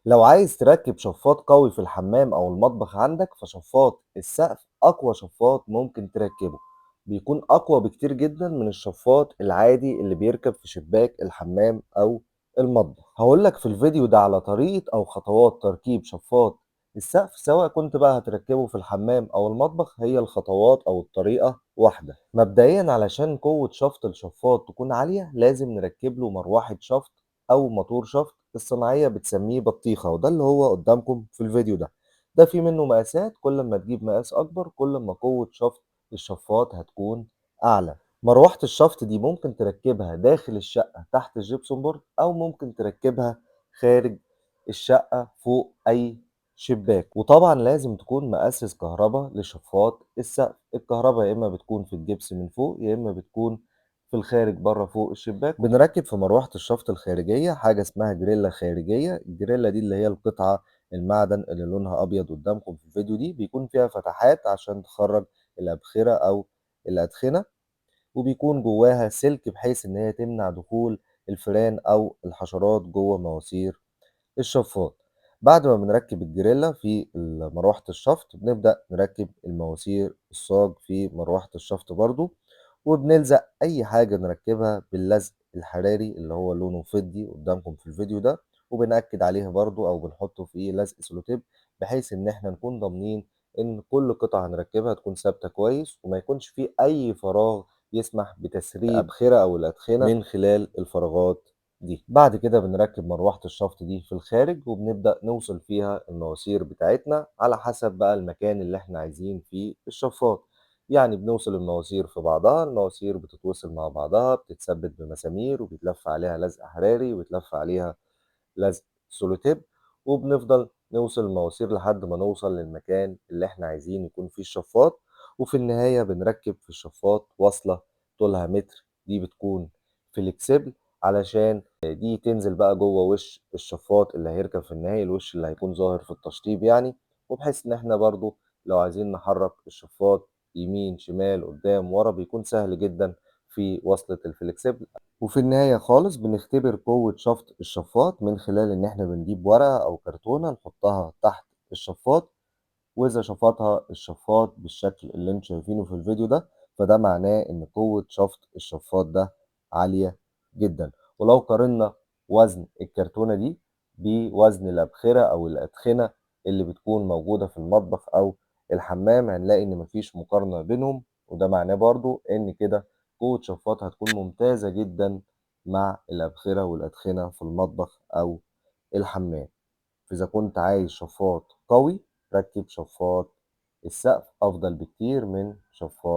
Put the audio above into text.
لو عايز تركب شفاط قوي في الحمام أو المطبخ عندك فشفاط السقف أقوى شفاط ممكن تركبه. بيكون أقوى بكتير جدا من الشفاط العادي اللي بيركب في شباك الحمام أو المطبخ. هقولك في الفيديو ده على طريقة أو خطوات تركيب شفاط السقف، سواء كنت بقى هتركبه في الحمام أو المطبخ، هي الخطوات أو الطريقة واحدة. مبدئيا علشان قوة شفط الشفاط تكون عالية لازم نركب له مروحة شفط أو موتور شفط، الصناعية بتسميه بطيخة، وده اللي هو قدامكم في الفيديو ده. ده في منه مقاسات، كل ما تجيب مقاس أكبر كل ما قوة شفط الشفاط هتكون أعلى. مروحة الشفط دي ممكن تركبها داخل الشقة تحت الجبسون بورد، أو ممكن تركبها خارج الشقة فوق أي شباك. وطبعا لازم تكون مؤسس كهرباء لشفاط السقف. الكهرباء يا إما بتكون في الجبس من فوق يا إما بتكون في الخارج بره فوق الشباك. بنركب في مروحة الشفط الخارجية حاجة اسمها جريلا خارجية. الجريلا دي اللي هي القطعة المعدن اللي لونها أبيض قدامكم في الفيديو دي، بيكون فيها فتحات عشان تخرج الأبخرة أو الأدخنة، وبيكون جواها سلك بحيث إن هي تمنع دخول الفئران أو الحشرات جوه مواسير الشفاط. بعد ما بنركب الجريلا في مروحة الشفط بنبدأ نركب المواسير الصاج في مروحة الشفط برضو، وبنلزق أي حاجة نركبها باللزق الحراري اللي هو لونه فضي قدامكم في الفيديو ده، وبنأكد عليه برضو أو بنحطه في لزق سلوتيب، بحيث إن احنا نكون ضامنين إن كل قطعة هنركبها تكون ثابتة كويس وما يكونش فيه أي فراغ يسمح بتسريب الأبخرة أو الأدخنة من خلال الفراغات دي. بعد كده بنركب مروحة الشفط دي في الخارج وبنبدأ نوصل فيها المواسير بتاعتنا على حسب بقى المكان اللي احنا عايزين فيه الشفاط. يعني بنوصل المواسير في بعضها، المواسير بتتوصل مع بعضها، بتتثبت بمسامير وبيتلف عليها لزق حراري وبيتلف عليها لزق سولوتيب، وبنفضل نوصل المواسير لحد ما نوصل للمكان اللي احنا عايزين يكون فيه الشفاط. وفي النهاية بنركب في الشفاط وصلة طولها متر، دي بتكون فليكسبل علشان دي تنزل بقى جوه وش الشفاط اللي هيركب في النهاية، الوش اللي هيكون ظاهر في التشطيب يعني. وبحيث ان احنا برضو لو عايزين نحرك الشفاط يمين شمال قدام ورا بيكون سهل جدا في وصلة الفليكسبل. وفي النهاية خالص بنختبر قوة شفط الشفاط من خلال إن إحنا بنجيب ورقة أو كرتونة نحطها تحت الشفاط، وإذا شفطها الشفاط بالشكل اللي انتوا شايفينه في الفيديو ده فده معناه إن قوة شفط الشفاط ده عالية جدا. ولو قارنا وزن الكرتونة دي بوزن الأبخرة أو الأدخنة اللي بتكون موجودة في المطبخ أو الحمام هنلاقي إن مفيش مقارنة بينهم، وده معناه برضو إن كده قوة شفاط هتكون ممتازة جدا مع الأبخرة والأدخنة في المطبخ أو الحمام. فإذا كنت عايز شفاط قوي ركب شفاط السقف، أفضل بكتير من شفاط